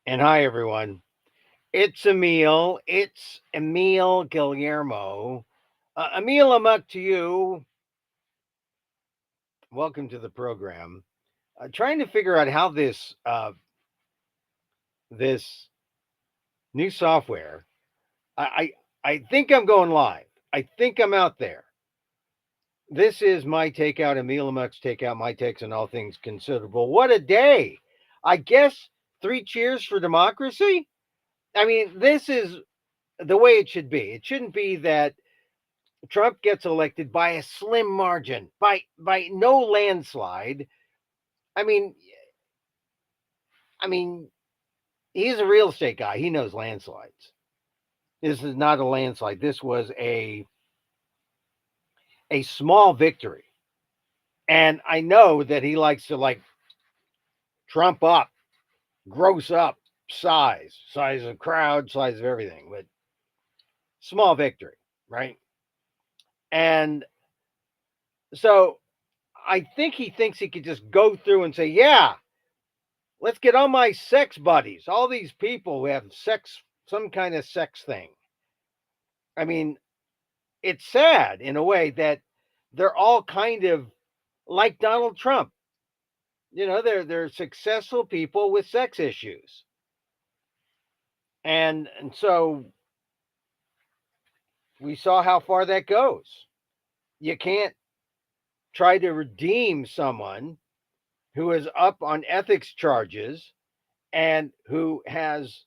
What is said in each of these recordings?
And hi, everyone. It's Emil. It's Emil Guillermo. Emil, I'm up to you. Welcome to the program. Trying to figure out how this new software. I think I'm going live. I think I'm out there. This is my takeout. Emil Amok's takeout. My takes on all things considerable. What a day! I guess three cheers for democracy. I mean, this is the way it should be. It shouldn't be that Trump gets elected by a slim margin, by no landslide. I mean, I mean, he's a real estate guy. He knows landslides. This is not a landslide. This was a small victory. And I know that he likes to like trump up, gross up size of crowd, size of everything, but small victory, right? And so I think he thinks he could just go through and say, yeah, let's get all my sex buddies, all these people who have sex, some kind of sex thing. I mean, it's sad in a way that they're all kind of like Donald Trump. You know, they're successful people with sex issues. And so we saw how far that goes. You can't try to redeem someone who is up on ethics charges and who has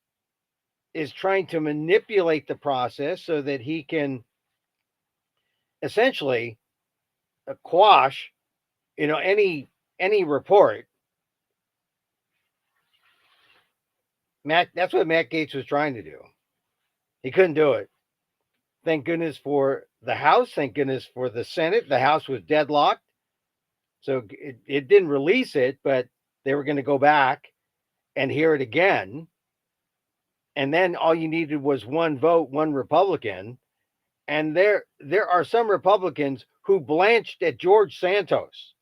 is trying to manipulate the process so that he can essentially quash, any report. Matt, that's what Matt Gaetz was trying to do. He couldn't do it. Thank goodness for the House. Thank goodness for the Senate. The House was deadlocked, so it didn't release it, but they were going to go back and hear it again. And then all you needed was one vote, one Republican. And there are some Republicans who blanched at George Santos.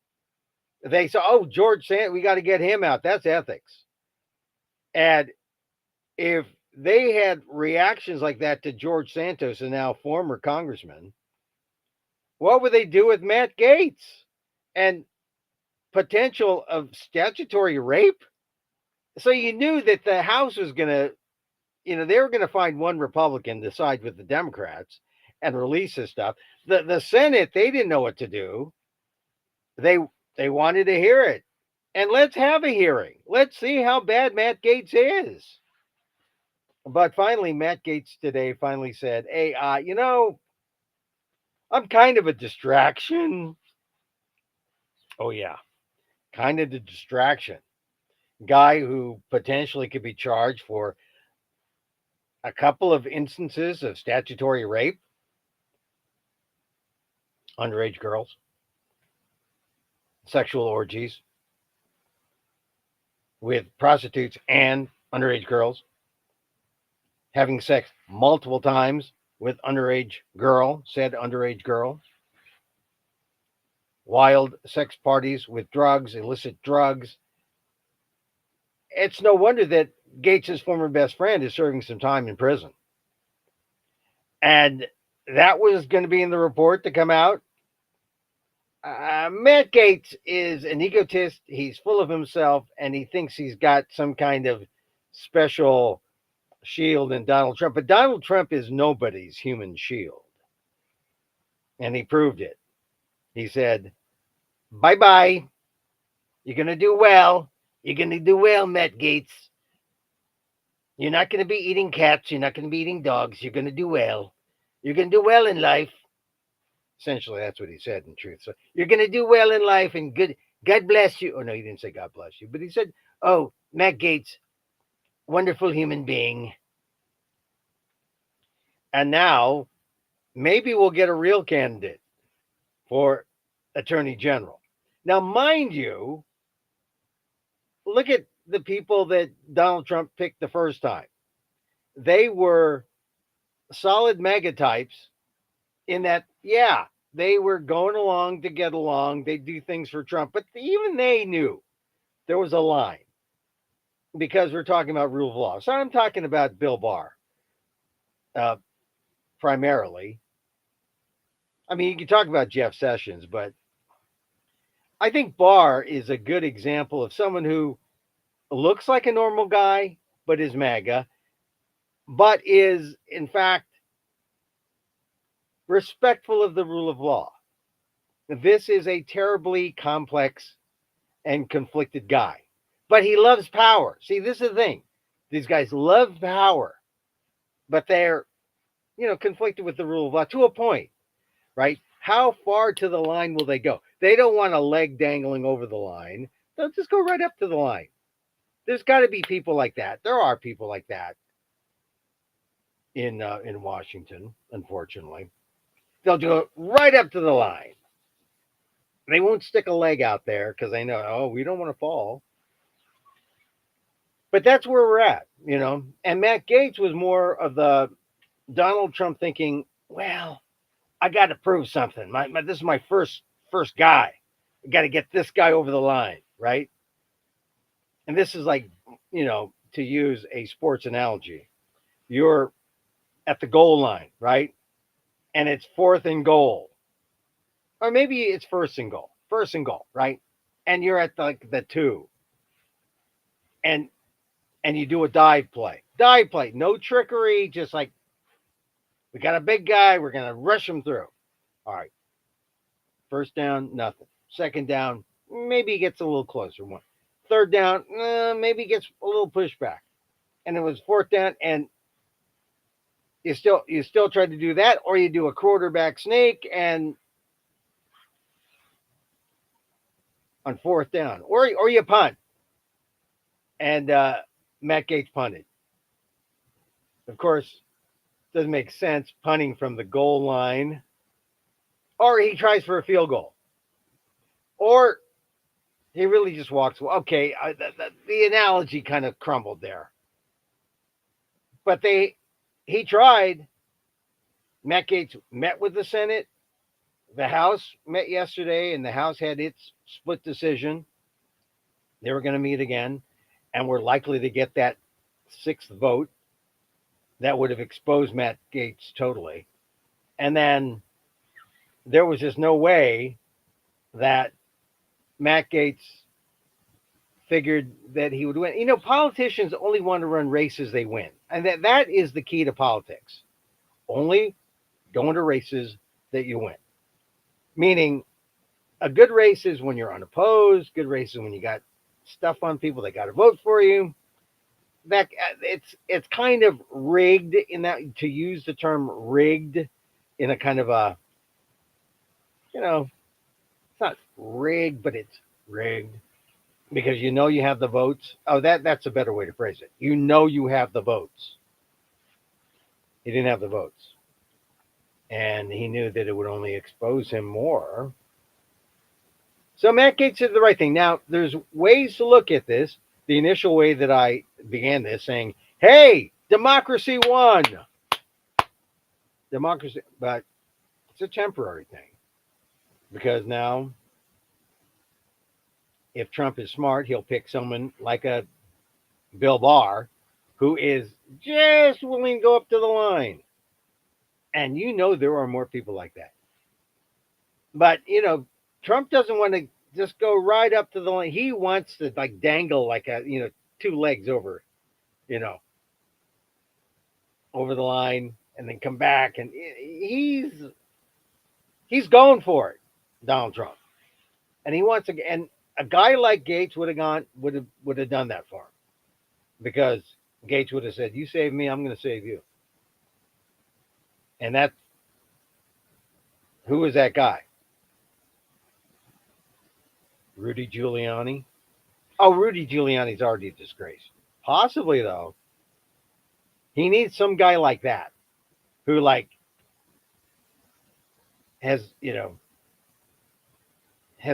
They said, "Oh, George Santos, we got to get him out. That's ethics." And if they had reactions like that to George Santos, and now former congressman, what would they do with Matt Gaetz and potential of statutory rape? So you knew that the House was going to, they were going to find one Republican to side with the Democrats and release this stuff. The Senate, they didn't know what to do. They they wanted to hear it. And let's have a hearing. Let's see how bad Matt Gaetz is. But finally, Matt Gaetz today finally said, "Hey, I'm kind of a distraction." Oh yeah, kind of a distraction. Guy who potentially could be charged for a couple of instances of statutory rape, underage girls, sexual orgies with prostitutes and underage girls, having sex multiple times with said underage girl, wild sex parties with drugs, illicit drugs. It's no wonder that Gates' former best friend is serving some time in prison. And that was going to be in the report to come out. Matt Gaetz is an egotist. He's full of himself, and he thinks he's got some kind of special shield in Donald Trump. But Donald Trump is nobody's human shield. And he proved it. He said, "Bye bye. You're going to do well. You're going to do well, Matt Gaetz. You're not going to be eating cats. You're not going to be eating dogs. You're going to do well. You're going to do well in life." Essentially, that's what he said in truth. So you're going to do well in life and good. God bless you. Oh, no, he didn't say God bless you, but he said, "Oh, Matt Gaetz, wonderful human being." And now maybe we'll get a real candidate for attorney general. Now, mind you, look at the people that Donald Trump picked the first time. They were solid megatypes in that, yeah, they were going along to get along. They do things for Trump, but even they knew there was a line. because we're talking about rule of law. So I'm talking about Bill Barr uh, primarily. I mean, you can talk about Jeff Sessions, but I think Barr is a good example of someone who looks like a normal guy, but is MAGA, but is, in fact, respectful of the rule of law. This is a terribly complex and conflicted guy, but he loves power. See, this is the thing. These guys love power, but they're, conflicted with the rule of law to a point, right? How far to the line will they go? They don't want a leg dangling over the line. They'll just go right up to the line. There's got to be people like that. There are people like that in Washington, unfortunately. They'll do it right up to the line. They won't stick a leg out there because they know, oh, we don't want to fall. But that's where we're at. And Matt Gaetz was more of the Donald Trump thinking, well, I got to prove something. This is my first guy. I got to get this guy over the line, right? And this is like, to use a sports analogy, you're at the goal line, right? And it's fourth and goal, or maybe it's first and goal, right? And you're at the two, and you do a dive play, no trickery, just like we got a big guy, we're gonna rush him through. All right, first down, nothing. Second down, maybe he gets a little closer. One, third down, maybe he gets a little pushback, and it was fourth down, and you still try to do that, or you do a quarterback sneak and on fourth down, or you punt, and Matt Gaetz punted. Of course, doesn't make sense punting from the goal line, or he tries for a field goal, or he really just walks away. Okay, the analogy kind of crumbled there, but he tried. Matt Gaetz met with the Senate. The House met yesterday, and the House had its split decision. They were going to meet again, and we're likely to get that sixth vote that would have exposed Matt Gaetz totally. And then there was just no way that Matt Gaetz figured that he would win. Politicians only want to run races they win. And that is the key to politics. Only go into races that you win. Meaning, a good race is when you're unopposed. Good race is when you got stuff on people that got to vote for you. That it's kind of rigged in that, to use the term rigged in a kind of a, it's not rigged, but it's rigged because you have the votes. Oh, that's a better way to phrase it. You have the votes. He didn't have the votes. And he knew that it would only expose him more. So Matt Gaetz did the right thing. Now, there's ways to look at this. The initial way that I began this saying, hey, democracy won. Democracy, but it's a temporary thing. Because now, if Trump is smart, he'll pick someone like a Bill Barr who is just willing to go up to the line. And there are more people like that. But, Trump doesn't want to just go right up to the line. He wants to dangle like two legs over, over the line and then come back. And he's going for it, Donald Trump. And he wants to, and a guy like Gaetz would have done that for him, because Gaetz would have said, you save me, I'm going to save you. And who is that guy? Rudy Giuliani? Oh, Rudy Giuliani's already a disgrace. Possibly, though, he needs some guy like that who, has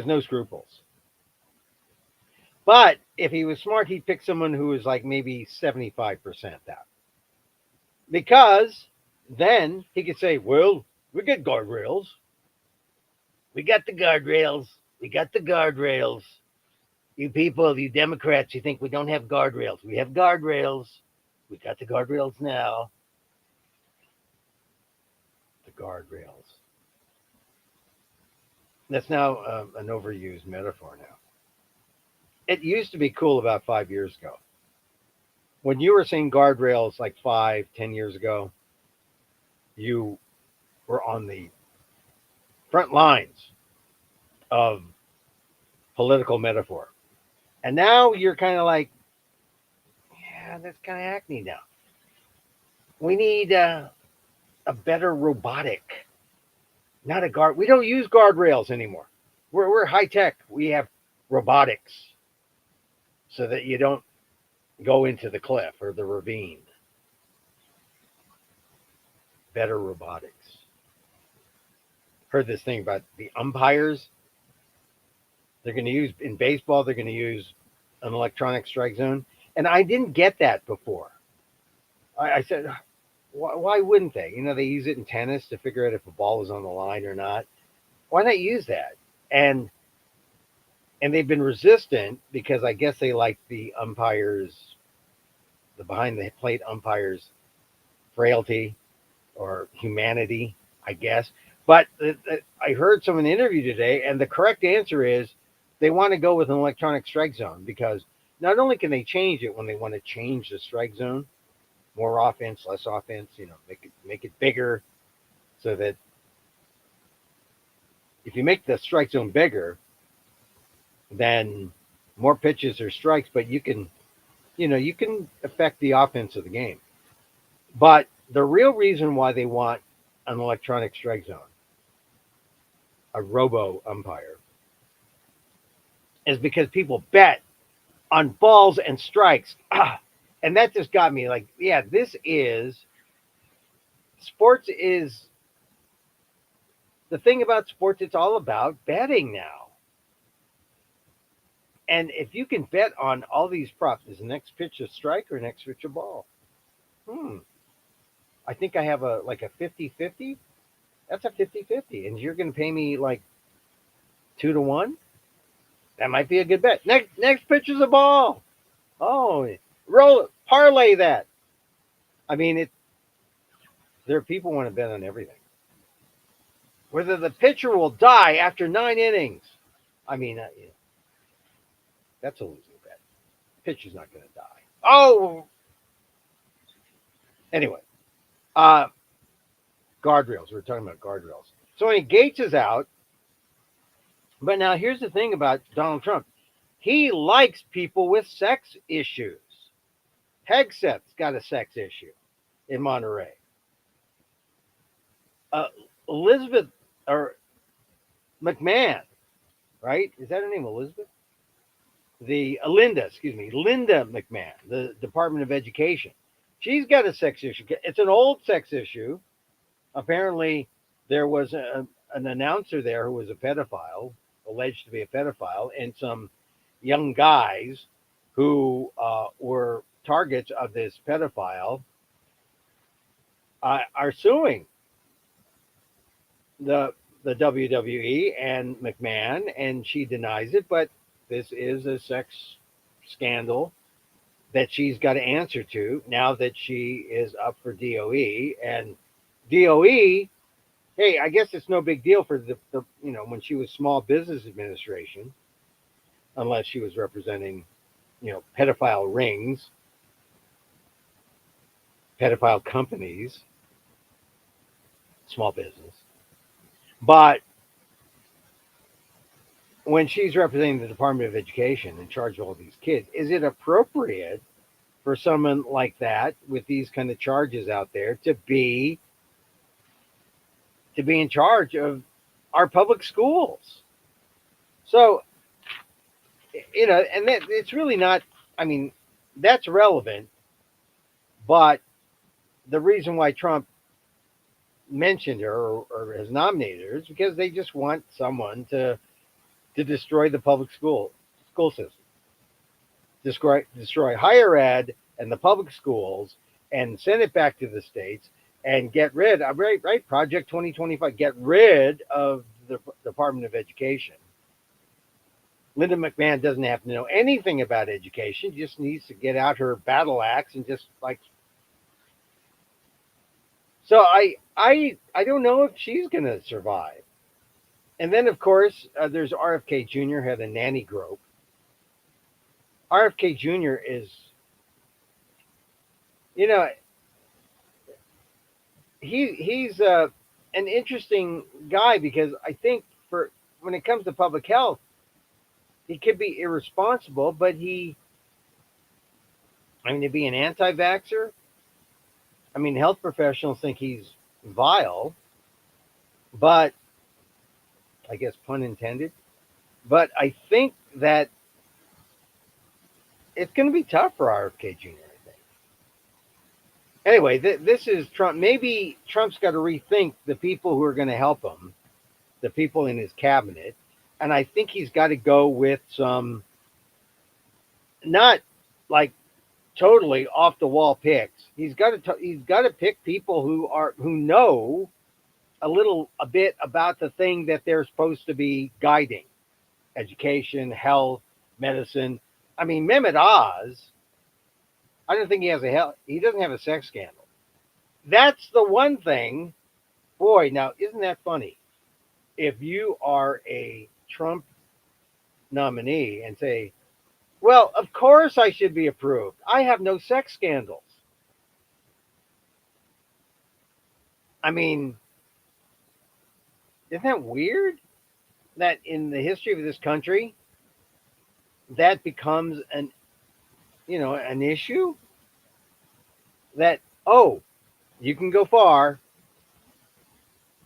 no scruples. But if he was smart, he'd pick someone who was maybe 75% that. Because then he could say, well, we got guardrails. We got the guardrails. We got the guardrails. You people, you Democrats, you think we don't have guardrails. We have guardrails. We got the guardrails now. The guardrails. That's now an overused metaphor now. It used to be cool about 5 years ago. When you were saying guardrails like 5, 10 years ago, you were on the front lines of political metaphor. And now you're kind of like, yeah, that's kind of hackneyed now. We need a better robotic, not a guard. We don't use guardrails anymore. We're high tech. We have robotics so that you don't go into the cliff or the ravine. Better robotics. Heard this thing about the umpires. They're going to use in baseball. They're going to use an electronic strike zone, and I didn't get that before. I said, why wouldn't they? You know, they use it in tennis to figure out if a ball is on the line or not. Why not use that? And they've been resistant because I guess they like the umpires, the behind the plate umpires' frailty or humanity, I guess. But I heard someone interview today, and the correct answer is they want to go with an electronic strike zone because not only can they change it when they want to change the strike zone, more offense, less offense, make it bigger, so that if you make the strike zone bigger, then more pitches or strikes, but you can affect the offense of the game. But the real reason why they want an electronic strike zone, a robo umpire, is because people bet on balls and strikes. And that just got me like, yeah, sports is the thing about sports. It's all about betting now. And if you can bet on all these props, is the next pitch a strike or next pitch a ball? I think I have a 50-50. That's a 50-50. And you're going to pay me like 2-1? That might be a good bet. Next pitch is a ball. Oh, roll it, parlay that. I mean, there are people who want to bet on everything. Whether the pitcher will die after 9 innings. I mean, that's a losing bet. Pitcher's not going to die. Oh, anyway, guardrails. We're talking about guardrails. So Gates is out. But now here's the thing about Donald Trump. He likes people with sex issues. Hegseth's got a sex issue in Monterey. Elizabeth or McMahon, right? Is that her name, Elizabeth? Linda McMahon, the Department of Education. She's got a sex issue. It's an old sex issue. Apparently, there was an announcer there who was a pedophile, alleged to be a pedophile, and some young guys who were targets of this pedophile are suing the WWE and McMahon, and she denies it, but this is a sex scandal that she's got to answer to now that she is up for DOE. And DOE, hey, I guess it's no big deal for the when she was Small Business Administration, unless she was representing, pedophile rings, pedophile companies, small business. But when she's representing the Department of Education in charge of all these kids, is it appropriate for someone like that with these kind of charges out there to be in charge of our public schools? So, and it's really not, I mean, that's relevant, but the reason why Trump mentioned her or has nominated her is because they just want someone to destroy the public school system, destroy higher ed and the public schools, and send it back to the states and get rid of Project 2025. Get rid of the Department of Education. Linda McMahon doesn't have to know anything about education, just needs to get out her battle axe and just like. So I don't know if she's going to survive. And then, of course, there's RFK Jr. had a nanny grope. RFK Jr. is, you know, he's an interesting guy because I think for when it comes to public health, he could be irresponsible, but I mean, to be an anti-vaxxer, I mean, health professionals think he's vile, but I guess pun intended. But I think that it's going to be tough for RFK Jr. I think. Anyway, this is Trump. Maybe Trump's got to rethink the people who are going to help him, the people in his cabinet, and I think he's got to go with some not like totally off the wall picks. He's got to pick people who know a bit about the thing that they're supposed to be guiding: education, health, medicine. I mean, Mehmet Oz. I don't think he doesn't have a sex scandal. That's the one thing. Boy, now isn't that funny? If you are a Trump nominee and say, "Well, of course I should be approved. I have no sex scandals." I mean, isn't that weird? That in the history of this country, that becomes an issue. That you can go far.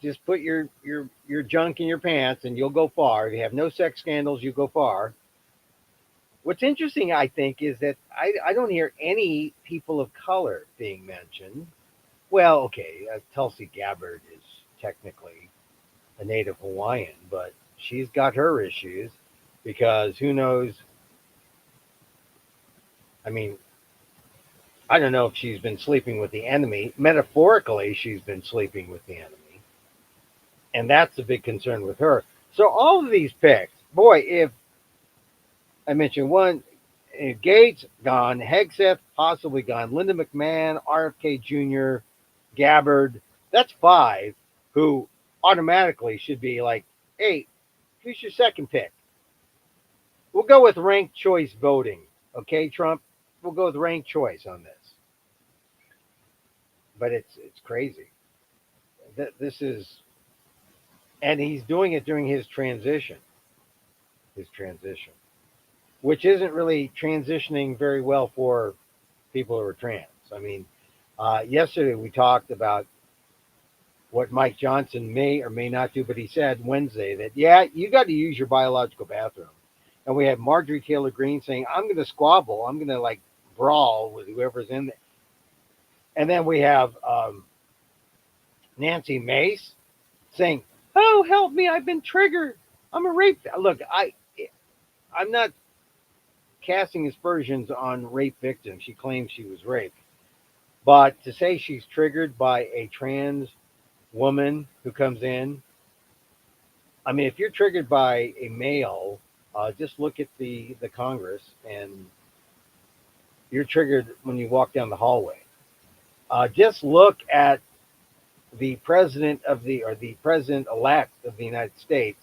Just put your junk in your pants and you'll go far. If you have no sex scandals, you go far. What's interesting, I think, is that I don't hear any people of color being mentioned. Well, okay, Tulsi Gabbard is technically a native Hawaiian, but she's got her issues because who knows? I mean, I don't know if she's been sleeping with the enemy. Metaphorically, she's been sleeping with the enemy. And that's a big concern with her. So all of these picks, boy, if I mentioned one, Gates gone, Hegseth possibly gone, Linda McMahon, RFK Jr., Gabbard, that's five who automatically should be like, hey, who's your second pick? We'll go with ranked choice voting. Okay, Trump? We'll go with ranked choice on this. But it's crazy. This is, and he's doing it during his transition, which isn't really transitioning very well for people who are trans. I mean, yesterday we talked about what Mike Johnson may or may not do, but he said Wednesday that, yeah, you got to use your biological bathroom. And we had Marjorie Taylor Greene saying, I'm going to squabble. I'm going to like brawl with whoever's in there. And then we have Nancy Mace saying, oh, help me. I've been triggered. I'm a rape. Look, I'm not casting aspersions on rape victims. She claims she was raped. But to say she's triggered by a trans woman who comes in, I mean, if you're triggered by a male, just look at the Congress, and you're triggered when you walk down the hallway. Just look at the president or the president elect of the United States,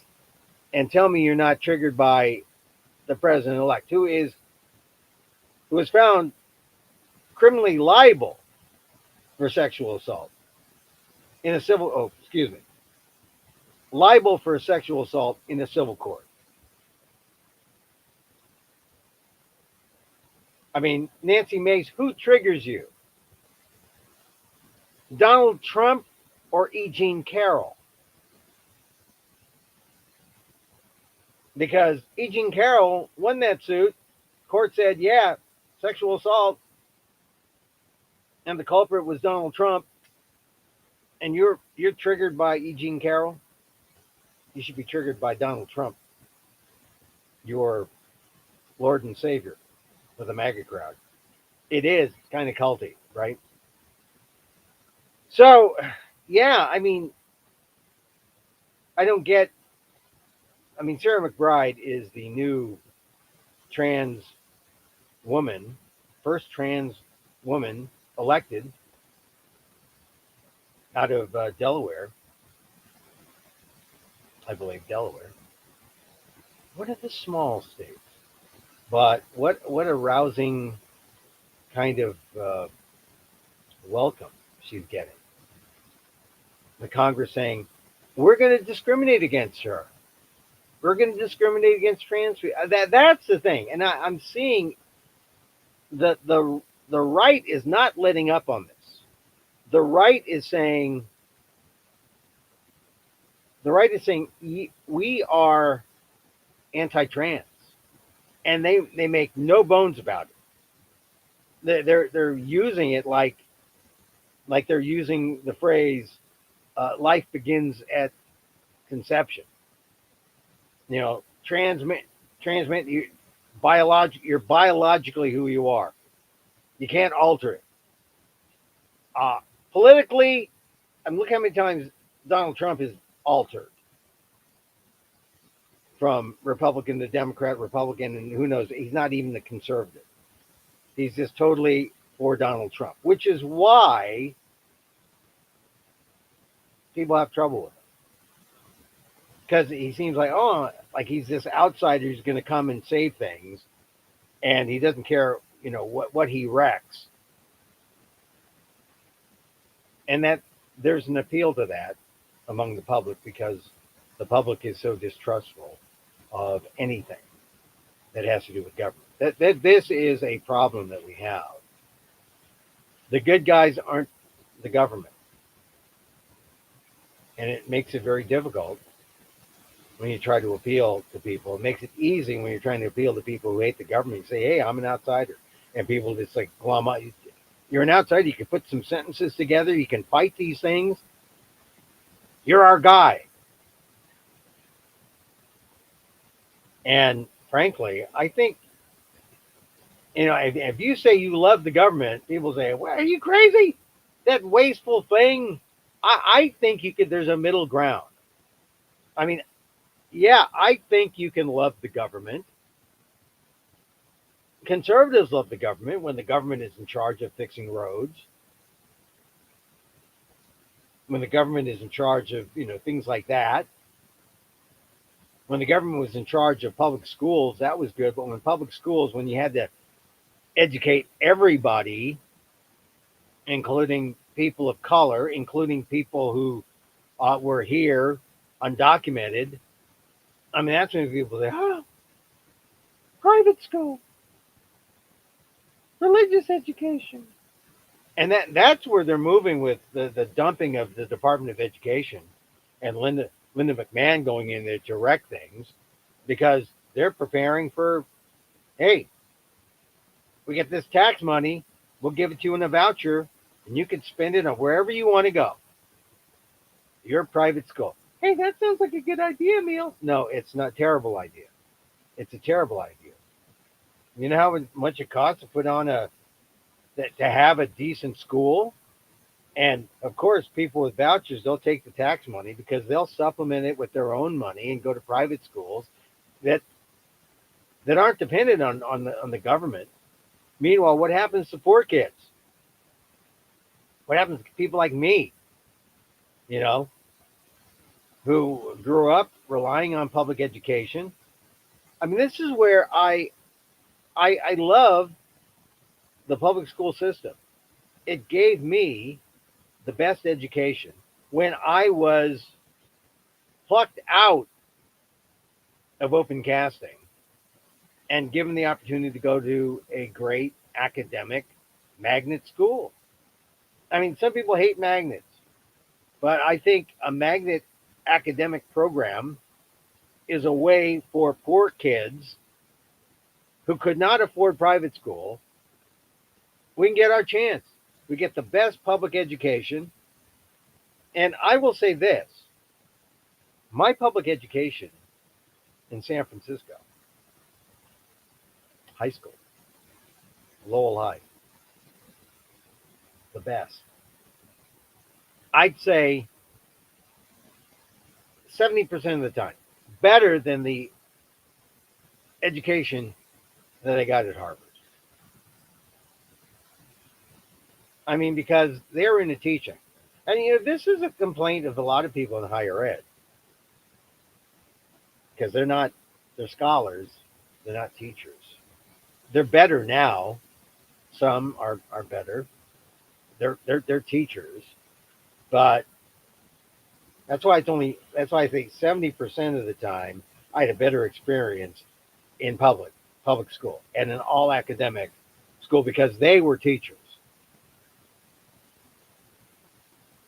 and tell me you're not triggered by the president elect, who was found criminally liable for sexual assault in a civil. Oh, excuse me, liable for a sexual assault in a civil court. I mean, Nancy Mace, who triggers you? Donald Trump or E. Jean Carroll? Because E. Jean Carroll won that suit. Court said, yeah, sexual assault, and the culprit was Donald Trump. And you're triggered by E. Jean Carroll. You should be triggered by Donald Trump, your Lord and Savior for the MAGA crowd. It is kind of culty, right? So, yeah, I mean, I don't get. I mean, Sarah McBride is the new trans woman, first trans woman elected out of Delaware, I believe Delaware. One of the small states. But what a rousing kind of welcome she's getting. The Congress saying, we're going to discriminate against her. We're going to discriminate against trans people. That's the thing. And I'm seeing that the right is not letting up on this. The right is saying, we are anti-trans, and they make no bones about it. They're using it like they're using the phrase life begins at conception. You know, transmit you're biologically who you are. You can't alter it. Politically, I'm looking how many times Donald Trump is altered from Republican to Democrat, Republican, and who knows, he's not even a conservative. He's just totally for Donald Trump, which is why people have trouble with him. Because he seems like he's this outsider who's going to come and save things, and he doesn't care, what he wrecks. And that there's an appeal to that among the public because the public is so distrustful of anything that has to do with government. That this is a problem that we have. The good guys aren't the government. And it makes it very difficult when you try to appeal to people. It makes it easy when you're trying to appeal to people who hate the government. You say, hey, I'm an outsider. And people just like, well, you're an outsider. You can put some sentences together. You can fight these things. You're our guy. And frankly, I think, if you say you love the government, people say, well, are you crazy? That wasteful thing. I think there's a middle ground. I mean, yeah, I think you can love the government. Conservatives love the government when the government is in charge of fixing roads. When the government is in charge of, things like that. When the government was in charge of public schools, that was good. But when you had to educate everybody, including people of color, including people who were here undocumented, I mean, that's when people say, private school, religious education. And that's where they're moving with the dumping of the Department of Education and Linda McMahon going in there to wreck things because they're preparing for, hey, we get this tax money, we'll give it to you in a voucher, and you can spend it on wherever you want to go. Your private school. Hey, that sounds like a good idea, Emil. No, it's not a terrible idea. It's a terrible idea. You know how much it costs to put on to have a decent school? And of course, people with vouchers, they'll take the tax money because they'll supplement it with their own money and go to private schools that aren't dependent on the government. Meanwhile, what happens to poor kids? What happens to people like me? Who grew up relying on public education. I mean, this is where I love the public school system. It gave me the best education when I was plucked out of open casting and given the opportunity to go to a great academic magnet school. I mean, some people hate magnets, but I think a magnet academic program is a way for poor kids who could not afford private school. We can get our chance. We get the best public education. And I will say this, my public education in San Francisco, high school, Lowell High, the best. I'd say 70% of the time, better than the education that I got at Harvard. I mean, because they're into teaching. And, this is a complaint of a lot of people in higher ed because they're scholars, they're not teachers. They're better now. Some are better. They're teachers, but that's why I think 70% of the time I had a better experience in public school and an all academic school because they were teachers.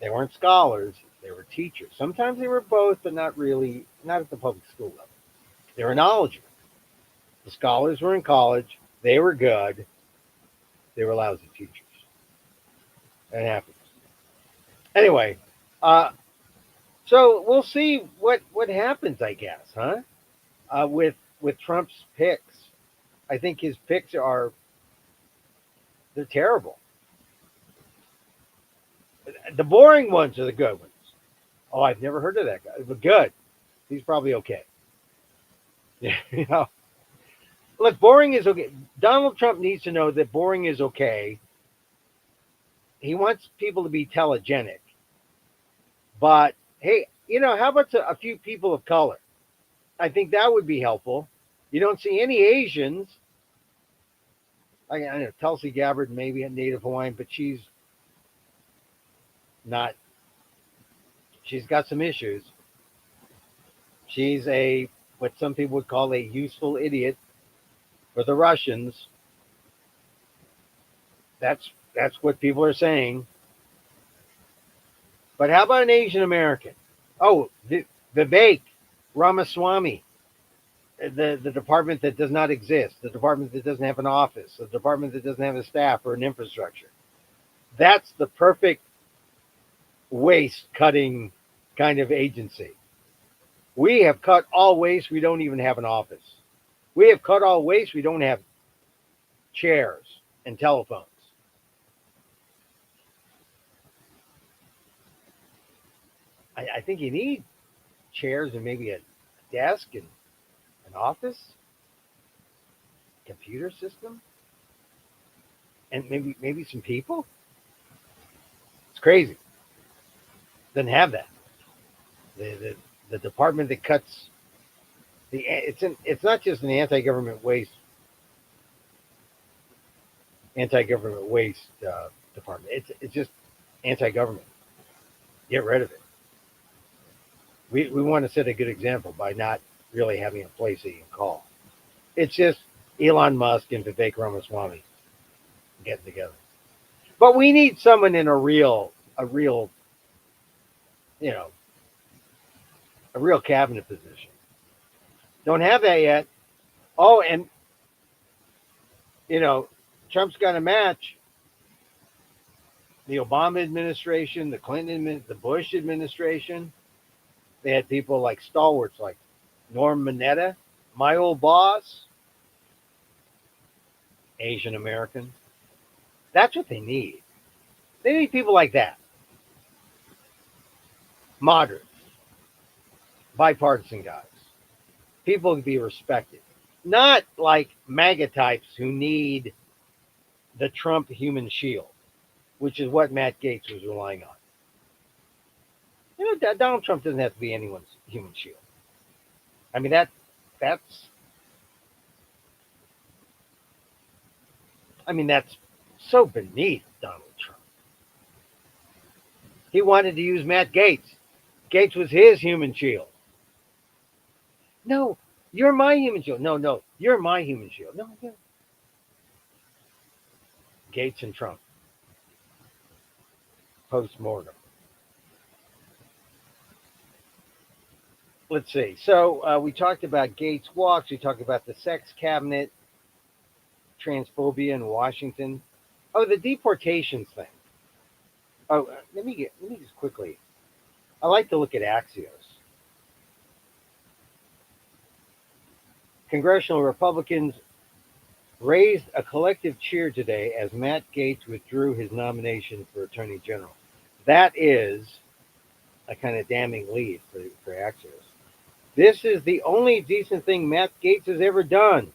They weren't scholars, they were teachers. Sometimes they were both, but not really, not at the public school level. They were knowledgeable. The scholars were in college, they were good, they were lousy teachers. That happens. Anyway, uh, so we'll see what happens, I guess, huh? With Trump's picks. I think his picks they're terrible. The boring ones are the good ones. Oh, I've never heard of that guy, but good. He's probably okay. Yeah, look, boring is okay. Donald Trump needs to know that boring is okay. He wants people to be telegenic, but hey, how about a few people of color? I think that would be helpful. You don't see any Asians. I know Tulsi Gabbard, maybe a Native Hawaiian, but she's not. She's got some issues. She's what some people would call a useful idiot for the Russians. That's what people are saying. But how about an Asian American? Oh, Vivek Ramaswamy, the department that does not exist, the department that doesn't have an office, the department that doesn't have a staff or an infrastructure. That's the perfect waste cutting kind of agency. We have cut all waste. We don't even have an office. We have cut all waste. We don't have chairs and telephones. I think you need chairs and maybe a desk and an office, computer system, and maybe some people. It's crazy. Doesn't have that. The department that cuts it's not just an anti-government waste department. It's just anti-government. Get rid of it. We want to set a good example by not really having a place that you can call. It's just Elon Musk and Vivek Ramaswamy getting together. But we need someone in a real, you know, a real cabinet position. Don't have that yet. Oh, and Trump's got to match the Obama administration, the Clinton, the Bush administration. They had people like stalwarts like Norm Mineta, my old boss, Asian American. That's what they need. They need people like that. Moderates, bipartisan guys. People to be respected. Not like MAGA types who need the Trump human shield, which is what Matt Gaetz was relying on. Donald Trump doesn't have to be anyone's human shield. I mean, that's so beneath Donald Trump. He wanted to use Matt Gaetz. Gaetz was his human shield. No, you're my human shield. No, you're my human shield. No, yeah. Gaetz and Trump. Post-mortem. Let's see. So we talked about Gaetz walks. We talked about the sex cabinet, transphobia in Washington. Oh, the deportations thing. Oh, let me just quickly. I like to look at Axios. Congressional Republicans raised a collective cheer today as Matt Gaetz withdrew his nomination for Attorney General. That is a kind of damning lead for Axios. This is the only decent thing Matt Gaetz has ever done.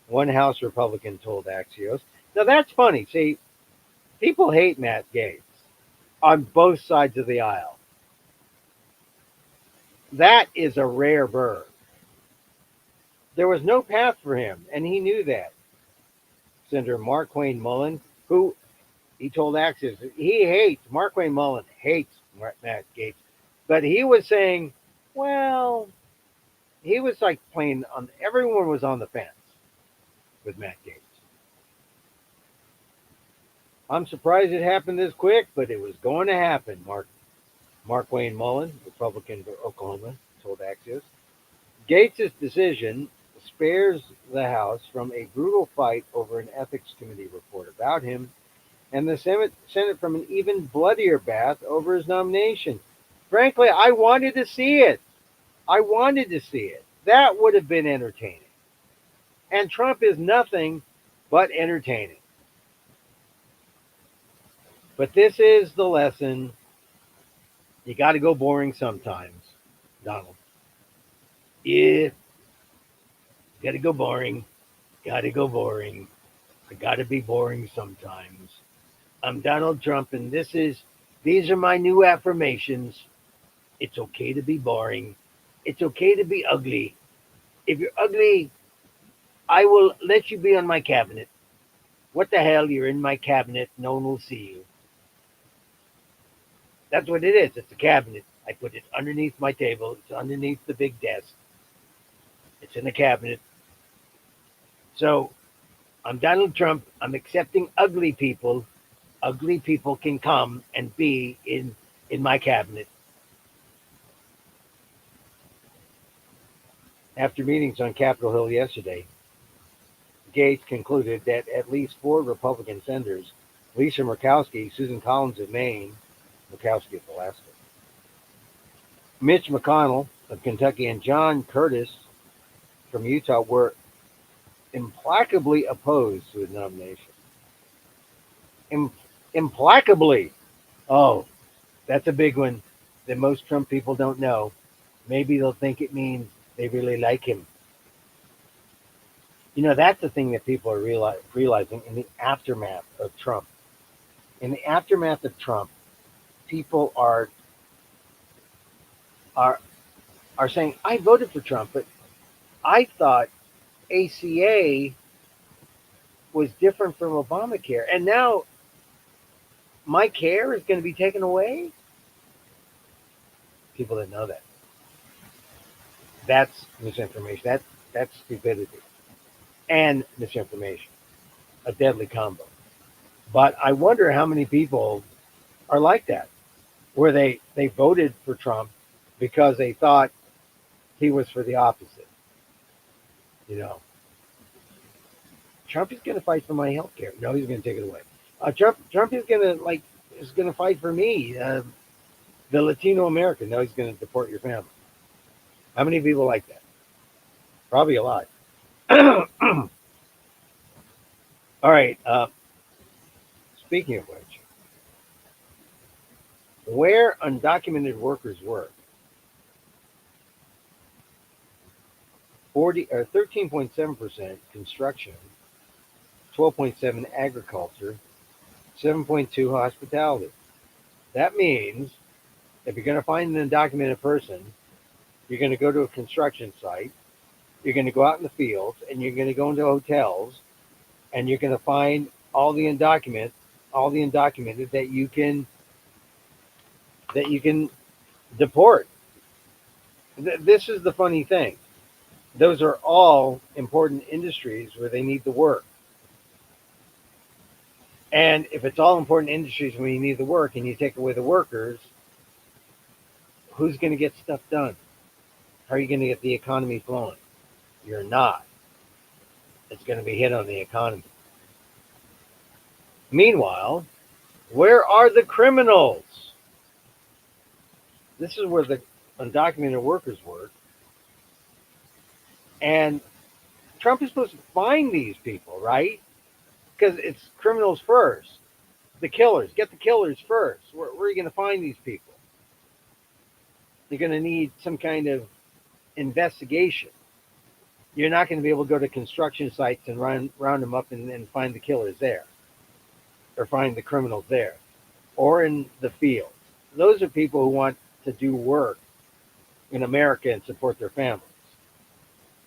One House Republican told Axios. Now that's funny. See, people hate Matt Gaetz on both sides of the aisle. That is a rare bird. There was no path for him, and he knew that. Senator Marquayne Mullen, who he told Axios he hates, Marquayne Mullen hates Matt Gaetz, but he was saying, well, he was like playing on, everyone was on the fence with Matt Gaetz. I'm surprised it happened this quick, but it was going to happen, Marquayne Mullen, Republican for Oklahoma, told Axios. Gates' decision spares the House from a brutal fight over an ethics committee report about him, and the Senate from an even bloodier bath over his nomination. Frankly, I wanted to see it. I wanted to see it. That would have been entertaining. And Trump is nothing but entertaining. But this is the lesson. You got to go boring sometimes, Donald. Yeah, got to go boring. Got to go boring. I got to be boring sometimes. I'm Donald Trump, and these are my new affirmations. It's okay to be boring. It's okay to be ugly. If you're ugly, I will let you be on my cabinet. What the hell? You're in my cabinet. No one will see you. That's what it is. It's a cabinet. I put it underneath my table. It's underneath the big desk. It's in the cabinet. So I'm Donald Trump. I'm accepting ugly people. Ugly people can come and be in my cabinet. After meetings on Capitol Hill yesterday, Gates concluded that at least four Republican senators, Lisa Murkowski, Susan Collins of Maine, Murkowski of Alaska, Mitch McConnell of Kentucky, and John Curtis from Utah, were implacably opposed to his nomination. Im- implacably. Oh, that's a big one that most Trump people don't know. Maybe they'll think it means they really like him. You know, that's the thing that people are realizing in the aftermath of Trump. In the aftermath of Trump, people are are saying, "I voted for Trump, but I thought ACA was different from Obamacare, and now my care is going to be taken away." People didn't know that. That's misinformation. That's stupidity and misinformation, a deadly combo. But I wonder how many people are like that, where they voted for Trump because they thought he was for the opposite. You know, Trump is going to fight for my health care. No, he's going to take it away. Trump is going to fight for me, the Latino American. No, he's going to deport your family. How many people like that? Probably a lot. All right. Speaking of which, where undocumented workers work, 13.7% construction, 12.7 agriculture, 7.2 hospitality. That means if you're going to find an undocumented person, you're going to go to a construction site, you're going to go out in the fields, and you're going to go into hotels, and you're going to find all the undocumented that you can deport. This is the funny thing. Those are all important industries where they need the work. And if it's all important industries where you need the work and you take away the workers, who's going to get stuff done? How are you going to get the economy flowing? You're not. It's going to be hit on the economy. Meanwhile, where are the criminals? This is where the undocumented workers work. And Trump is supposed to find these people, right? Because it's criminals first. The killers. Get the killers first. Where are you going to find these people? You're going to need some kind of investigation. You're not going to be able to go to construction sites and round them up and find the killers there or find the criminals there or in the fields. Those are people who want to do work in America and support their families.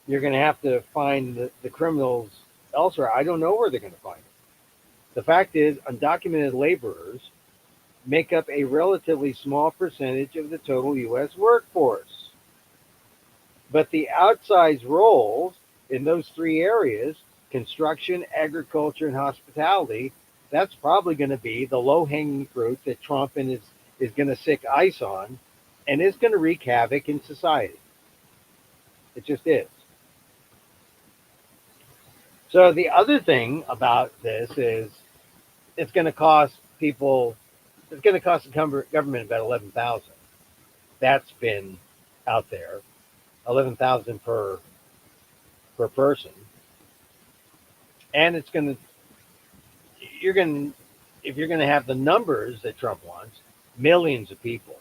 You're going to have to find the criminals elsewhere. I don't know where they're going to find them. The fact is, undocumented laborers make up a relatively small percentage of the total U.S. workforce. But the outsized roles in those three areas, construction, agriculture, and hospitality, that's probably going to be the low hanging fruit that Trump is going to sick ice on and is going to wreak havoc in society. It just is. So the other thing about this is it's going to cost people, it's going to cost the government about 11,000. That's been out there, 11,000 per person, and it's going to you're going to if you're going to have the numbers that Trump wants, millions of people,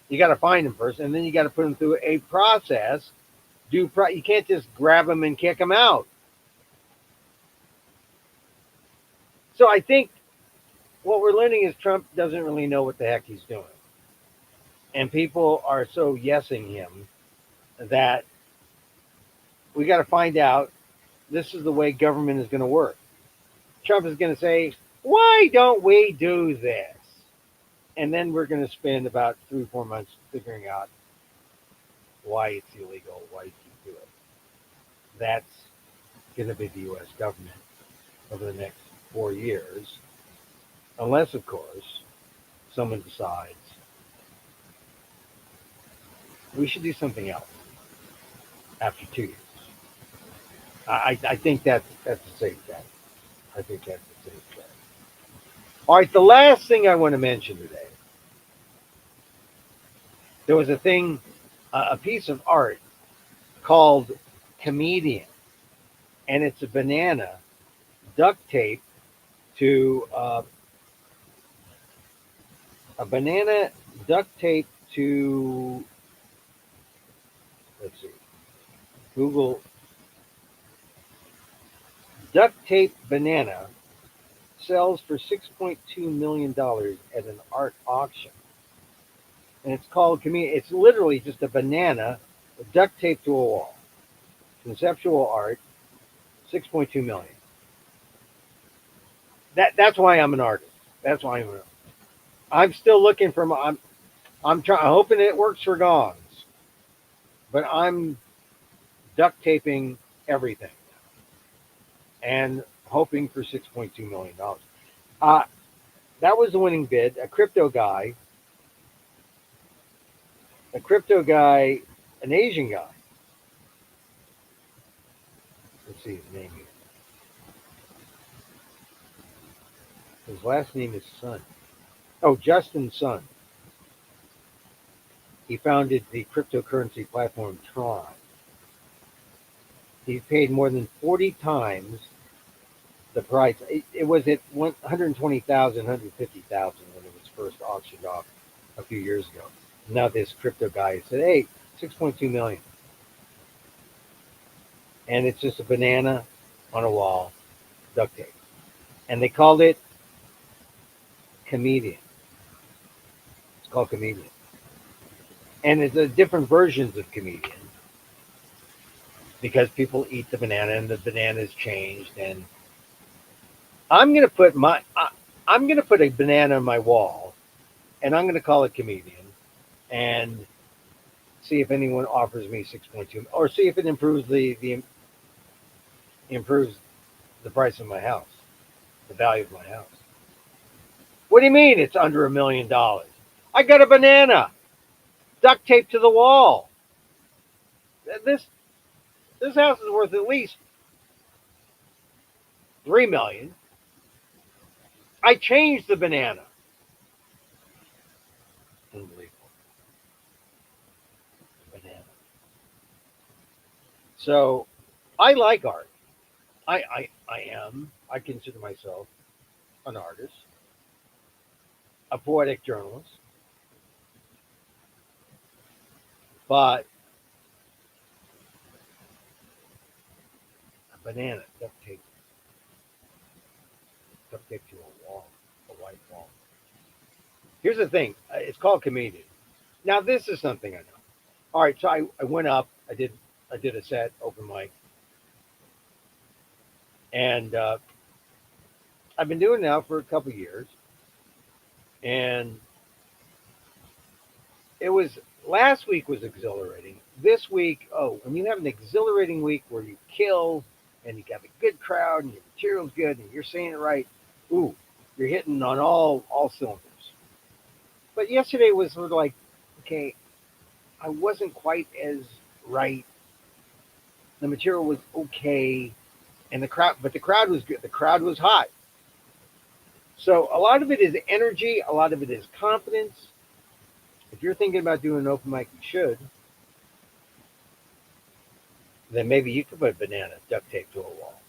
you got to find them first, and then you got to put them through a process. You can't just grab them and kick them out. So I think what we're learning is Trump doesn't really know what the heck he's doing, and people are so yesing him that we got to find out this is the way government is going to work. Trump is going to say, why don't we do this? And then we're going to spend about 3-4 months figuring out why it's illegal, why you can't do it. That's going to be the U.S. government over the next 4 years, unless, of course, someone decides we should do something else after 2 years. I think that's a safe bet. I think that's a safe bet. All right, the last thing I want to mention today. There was a piece of art called Comedian, and it's a banana duct taped to a banana duct taped to, let's see, Google duct tape banana sells for $6.2 million at an art auction. And it's called Comedian. It's literally just a banana duct taped to a wall. Conceptual art, 6.2 million. That's why I'm an artist. That's why I'm still looking for my. I'm hoping it works for Gongs, but I'm duct taping everything and hoping for $6.2 million. That was the winning bid. A crypto guy, an Asian guy. Let's see his name here. His last name is Sun. Oh, Justin Sun. He founded the cryptocurrency platform Tron. He paid more than 40 times the price. It was at 120,000, 150,000 when it was first auctioned off a few years ago. Now this crypto guy said, "Hey, 6.2 million," and it's just a banana on a wall, duct tape, and they called it Comedian. It's called Comedian, and it's different versions of Comedian because people eat the banana and the banana's changed. And I'm gonna put I'm gonna put a banana on my wall, and I'm gonna call it Comedian, and see if anyone offers me 6.2, or see if it improves the improves the price of my house, the value of my house. What do you mean it's under $1 million? I got a banana duct taped to the wall. This house is worth at least 3 million. I changed the banana. Unbelievable. Banana. So I like art. I consider myself an artist, a poetic journalist, but banana duct tape to a wall, a white wall. Here's the thing. It's called comedian. Now this is something I know. All right, so I went up. I did a set open mic, and I've been doing it now for a couple of years. And it was last week was exhilarating. This week, oh, when you have an exhilarating week where you kill and you got a good crowd and your material's good and you're saying it right, ooh, you're hitting on all cylinders. But yesterday was sort of like, okay, I wasn't quite as right. The material was okay, and the crowd was good. The crowd was hot. So a lot of it is energy. A lot of it is confidence. If you're thinking about doing an open mic, you should. Then maybe you could put banana duct tape to a wall.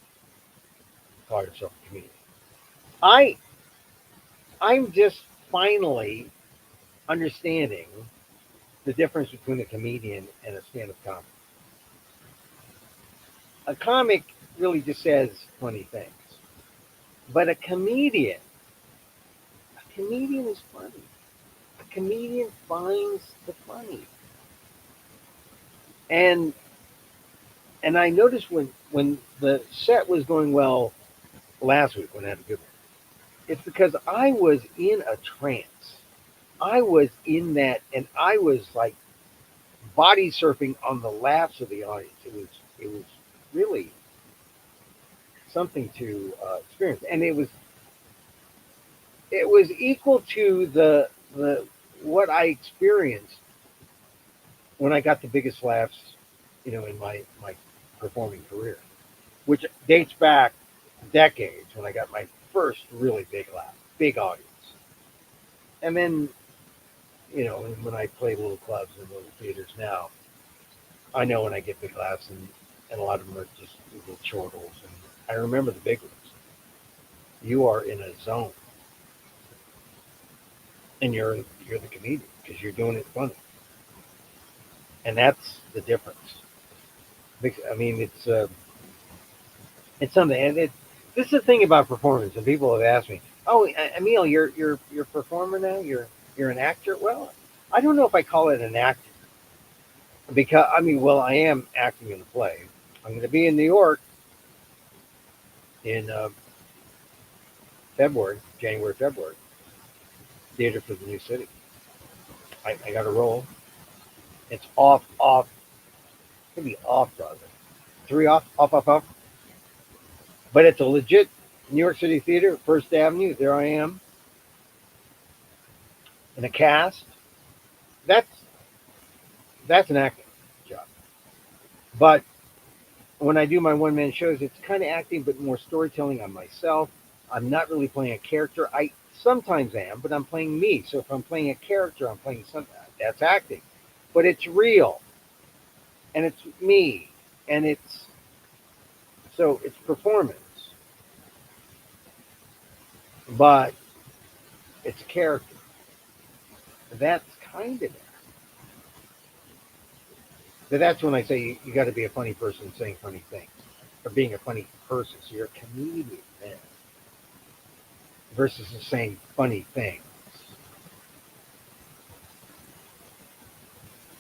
Call yourself a comedian. I I'm just finally understanding the difference between a comedian and a stand-up comic. A comic really just says funny things, but a comedian is funny. A comedian finds the funny, and and I noticed when the set was going well last week when I had a good one, it's because I was in a trance. I was in that, and I was like body surfing on the laughs of the audience. It was really something to experience, and it was equal to the what I experienced when I got the biggest laughs, in my performing career, which dates back decades when I got my first really big laugh, big audience, and then when I play little clubs and little theaters now, I know when I get big laughs, and a lot of them are just little chortles, and I remember the big ones. You are in a zone, and you're the comedian because you're doing it funny, and that's the difference. I mean, it's something, and this is the thing about performance. And people have asked me, "Oh, Emil, you're a performer now. You're an actor." Well, I don't know if I call it an actor because I mean, well, I am acting in a play. I'm going to be in New York in January, February, Theater for the New City. I got a role. It's off, maybe off Broadway, three off. But it's a legit New York City theater, First Avenue. There I am in a cast. That's that's an acting job. But when I do my one man shows, it's kind of acting, but more storytelling on myself. I'm not really playing a character. I sometimes am, but I'm playing me. So if I'm playing a character, I'm playing something. That's acting, but it's real and it's me, and it's performance, but it's a character. That's kind of it. But that's when I say you got to be a funny person saying funny things, or being a funny person. So you're a comedian then, versus just saying funny things,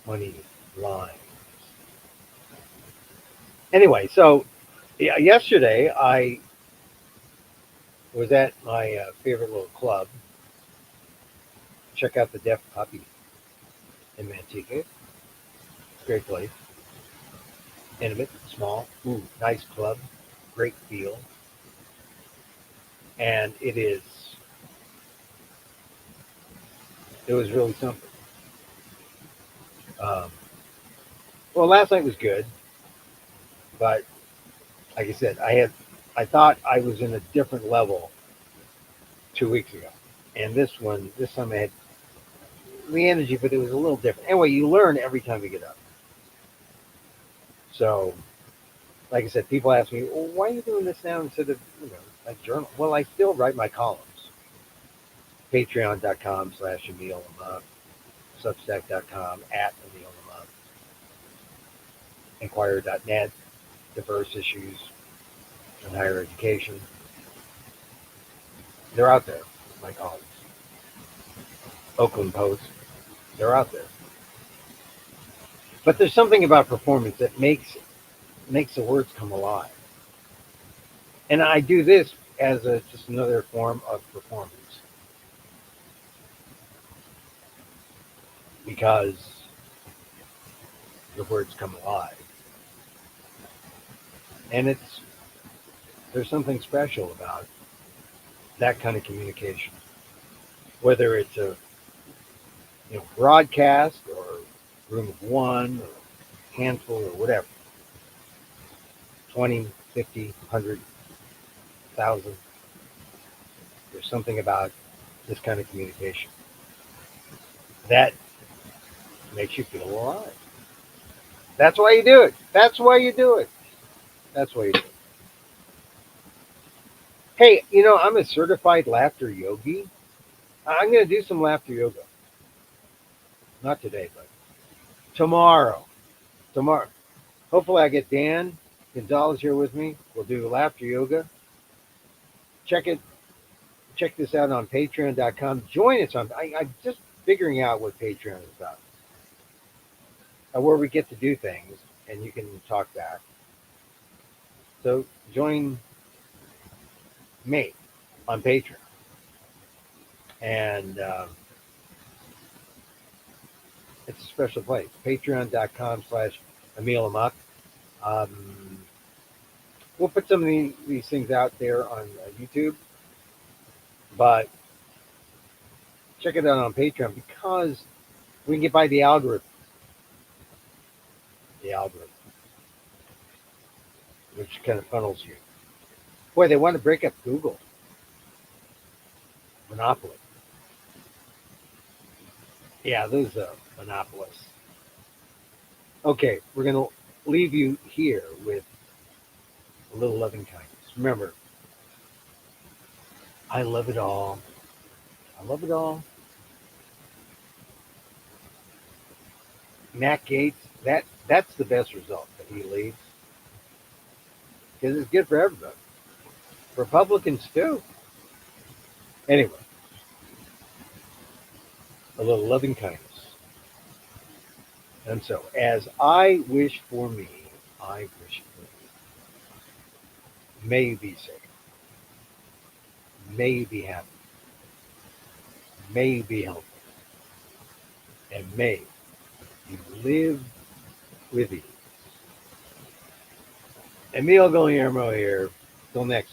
funny lines. Anyway, so yeah, yesterday I was at my favorite little club. Check out the Deaf Puppy in Manteca. It's a great place, intimate, small, nice club, great feel, and it was really something. Um, well, last night was good, but like I said, I thought I was in a different level 2 weeks ago, and this time I had the energy, but it was a little different. Anyway, you learn every time you get up. So, like I said, people ask me, well, why are you doing this now instead of a journal? Well, I still write my columns. Patreon.com/Emil Amok, Substack.com @Emil Amok, Inquirer.net, diverse issues, and higher education. They're out there, my colleagues. Oakland Post, they're out there. But there's something about performance that makes the words come alive. And I do this as just another form of performance because the words come alive. And there's something special about that kind of communication. Whether it's a broadcast or room of one or handful or whatever, 20, 50, 100, 1,000. There's something about this kind of communication that makes you feel alive. That's why you do it. That's why you do it. That's why you do it. Hey, I'm a certified laughter yogi. I'm going to do some laughter yoga. Not today, but tomorrow. Tomorrow. Hopefully, I get Dan Gonzalez here with me. We'll do laughter yoga. Check it. Check this out on patreon.com. Join us on. I'm just figuring out what Patreon is about. Where we get to do things and you can talk back. So join me on Patreon. And it's a special place. Patreon.com/Emil Amok. We'll put some of these things out there on YouTube. But check it out on Patreon because we can get by the algorithm. The algorithm. Which kind of funnels you. Boy, they want to break up Google. Monopoly. Yeah, those monopolists. Okay, we're going to leave you here with a little loving kindness. Remember, I love it all. I love it all. Matt Gaetz, that's the best result that he leads because it's good for everybody. Republicans too. Anyway, a little loving kindness. And so, as I wish for me, I wish for you. May you be safe. May you be happy. May you be healthy. And may you live with ease. Emil Guillermo here. Till next